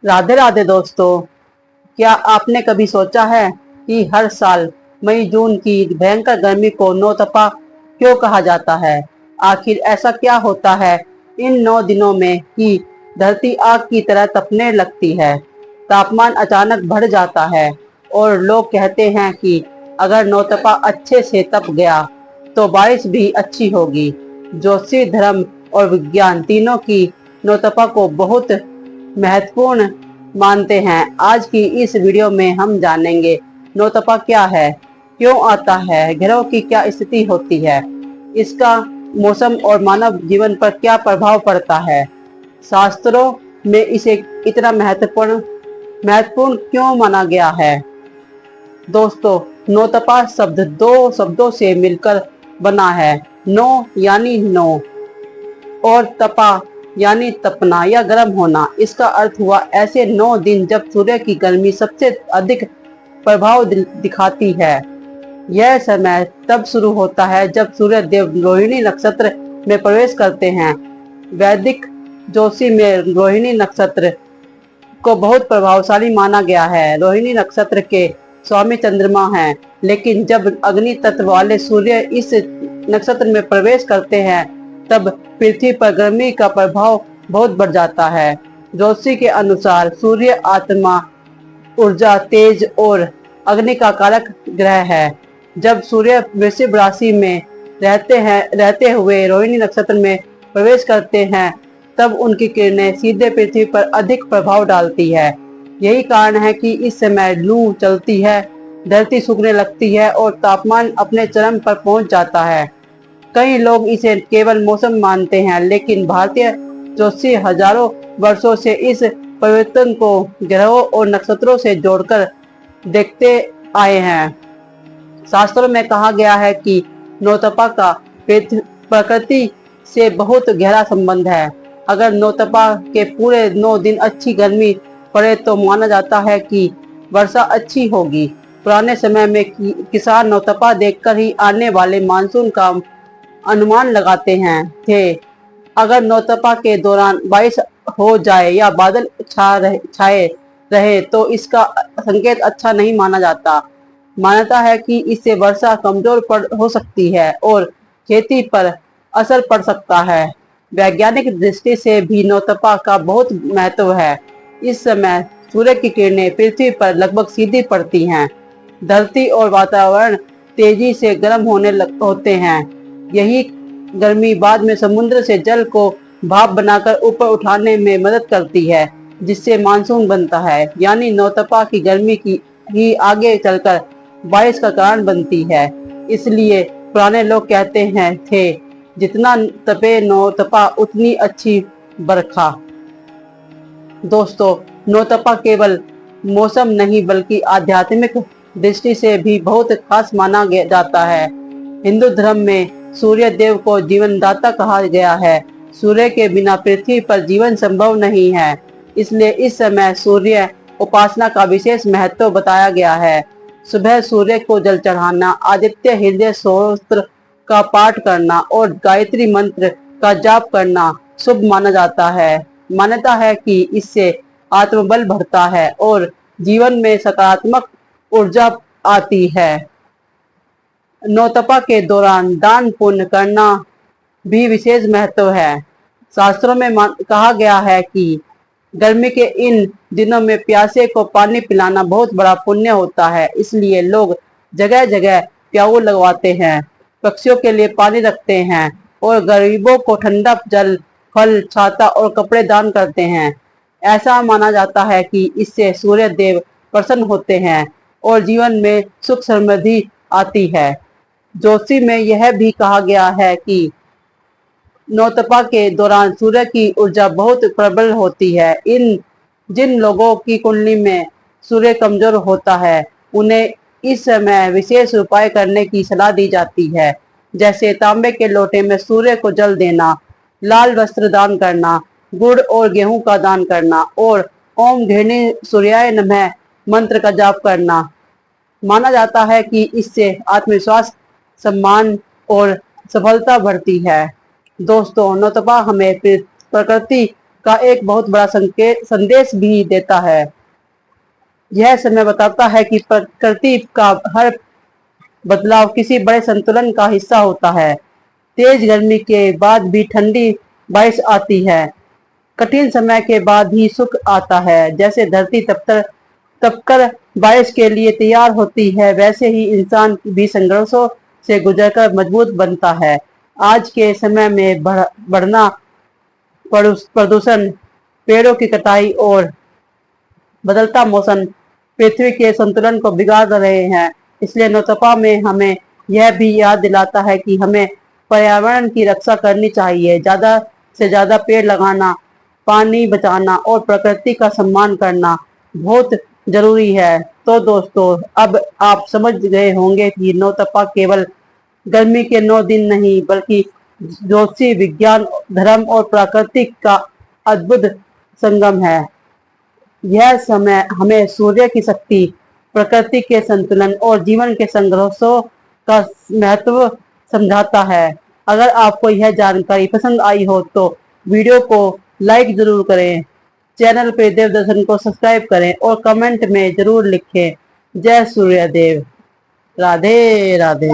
राधे राधे दोस्तों। क्या आपने कभी सोचा है कि हर साल मई जून की भयंकर गर्मी को नौतपा क्यों कहा जाता है? आखिर ऐसा क्या होता है इन 9 दिनों में कि धरती आग की तरह तपने लगती है, तापमान अचानक बढ़ जाता है और लोग कहते हैं कि अगर नौतपा अच्छे से तप गया तो बारिश भी अच्छी होगी। ज्योतिषी, धर्म और विज्ञान तीनों की नौतपा को बहुत महत्वपूर्ण मानते हैं। आज की इस वीडियो में हम जानेंगे नौतपा क्या है, क्यों आता है, ग्रहों की क्या स्थिति होती है, इसका मौसम और मानव जीवन पर क्या प्रभाव पड़ता है, शास्त्रों में इसे इतना महत्वपूर्ण क्यों माना गया है। दोस्तों, नौतपा शब्द दो शब्दों से मिलकर बना है। नौ यानी नौ और तपा यानी तपना या गर्म होना। इसका अर्थ हुआ ऐसे 9 दिन जब सूर्य की गर्मी सबसे अधिक प्रभाव दिखाती है। यह समय तब शुरू होता है जब सूर्य देव रोहिणी नक्षत्र में प्रवेश करते हैं। वैदिक ज्योतिषी में रोहिणी नक्षत्र को बहुत प्रभावशाली माना गया है। रोहिणी नक्षत्र के स्वामी चंद्रमा हैं, लेकिन जब अग्नि तत्व वाले सूर्य इस नक्षत्र में प्रवेश करते हैं तब पृथ्वी पर गर्मी का प्रभाव बहुत बढ़ जाता है। ज्योतिषी के अनुसार सूर्य आत्मा, ऊर्जा, तेज और अग्नि का कारक ग्रह है। जब सूर्य वृश्चिक राशि में रहते हुए रोहिणी नक्षत्र में प्रवेश करते हैं तब उनकी किरणें सीधे पृथ्वी पर अधिक प्रभाव डालती है। यही कारण है कि इस समय लू चलती है, धरती सूखने लगती है और तापमान अपने चरम पर पहुंच जाता है। कई लोग इसे केवल मौसम मानते हैं, लेकिन भारतीय ज्योतिषी हजारों वर्षों से इस परिवर्तन को ग्रहों और नक्षत्रों से जोड़कर देखते आए हैं। शास्त्रों में कहा गया है कि नौतपा का प्रकृति से बहुत गहरा संबंध है। अगर नौतपा के पूरे 9 दिन अच्छी गर्मी पड़े तो माना जाता है कि वर्षा अच्छी होगी। पुराने समय में किसान नौतपा देखकर ही आने वाले मानसून का अनुमान लगाते हैं थे। अगर नौतपा के दौरान बारिश हो जाए या बादल छाए रहे तो इसका संकेत अच्छा नहीं माना जाता। मान्यता है कि इससे वर्षा कमजोर हो सकती है और खेती पर असर पड़ सकता है। वैज्ञानिक दृष्टि से भी नौतपा का बहुत महत्व है। इस समय सूर्य की किरणें पृथ्वी पर लगभग सीधी पड़ती हैं। धरती और वातावरण तेजी से गर्म होते हैं। यही गर्मी बाद में समुद्र से जल को भाप बनाकर ऊपर उठाने में मदद करती है, जिससे मानसून बनता है। यानी नौतपा की गर्मी की ही आगे चलकर बारिश का कारण बनती है। इसलिए पुराने लोग कहते हैं थे, जितना तपे नौतपा उतनी अच्छी बरखा। दोस्तों, नौतपा केवल मौसम नहीं बल्कि आध्यात्मिक दृष्टि से भी बहुत खास माना जाता है। हिंदू धर्म में सूर्य देव को जीवनदाता कहा गया है। सूर्य के बिना पृथ्वी पर जीवन संभव नहीं है, इसलिए इस समय सूर्य उपासना का विशेष महत्व बताया गया है। सुबह सूर्य को जल चढ़ाना, आदित्य हृदय स्तोत्र का पाठ करना और गायत्री मंत्र का जाप करना शुभ माना जाता है। मान्यता है कि इससे आत्मबल बढ़ता है और जीवन में सकारात्मक ऊर्जा आती है। नौतपा के दौरान दान पुण्य करना भी विशेष महत्व है। शास्त्रों में कहा गया है कि गर्मी के इन दिनों में प्यासे को पानी पिलाना बहुत बड़ा पुण्य होता है। इसलिए लोग जगह जगह प्याऊ लगवाते हैं, पक्षियों के लिए पानी रखते हैं और गरीबों को ठंडा जल, फल, छाता और कपड़े दान करते हैं। ऐसा माना जाता है कि इससे सूर्य देव प्रसन्न होते हैं और जीवन में सुख समृद्धि आती है। ज्योतिषी में यह भी कहा गया है कि नौतपा के दौरान सूर्य की ऊर्जा बहुत प्रबल होती है। जिन लोगों की कुंडली में सूर्य कमजोर होता है उन्हें इस समय विशेष उपाय करने की सलाह दी जाती है, जैसे तांबे के लोटे में सूर्य को जल देना, लाल वस्त्र दान करना, गुड़ और गेहूं का दान करना और ओम घृणी सूर्याय नमः मंत्र का जाप करना। माना जाता है कि इससे आत्मविश्वास, सम्मान और सफलता बढ़ती है। दोस्तों, नौतपा हमें प्रकृति का एक बहुत बड़ा संदेश भी देता है। यह समय बताता है कि प्रकृति का हर बदलाव किसी बड़े संतुलन का हिस्सा होता है। तेज गर्मी के बाद भी ठंडी बारिश आती है। कठिन समय के बाद ही सुख आता है। जैसे धरती तपकर बारिश के लिए तैयार होती है, वैसे ही इंसान भी संघर्षों से गुजरकर मजबूत बनता है। आज के समय में बढ़ना प्रदूषण, पेड़ों की कटाई और बदलता मौसम पृथ्वी के संतुलन को बिगाड़ रहे हैं। इसलिए नौतपा में हमें यह भी याद दिलाता है कि हमें पर्यावरण की रक्षा करनी चाहिए। ज्यादा से ज्यादा पेड़ लगाना, पानी बचाना और प्रकृति का सम्मान करना बहुत जरूरी है। तो दोस्तों, अब आप समझ गए होंगे कि नौतपा केवल गर्मी के 9 दिन नहीं, बल्कि ज्योतिषी, विज्ञान, धर्म और प्राकृतिक का अद्भुत संगम है। यह समय हमें सूर्य की शक्ति, प्रकृति के संतुलन और जीवन के संघर्षों का महत्व समझाता है। अगर आपको यह जानकारी पसंद आई हो तो वीडियो को लाइक जरूर करें, चैनल पे देव दर्शन को सब्सक्राइब करें और कमेंट में जरूर लिखें जय सूर्यदेव। राधे राधे।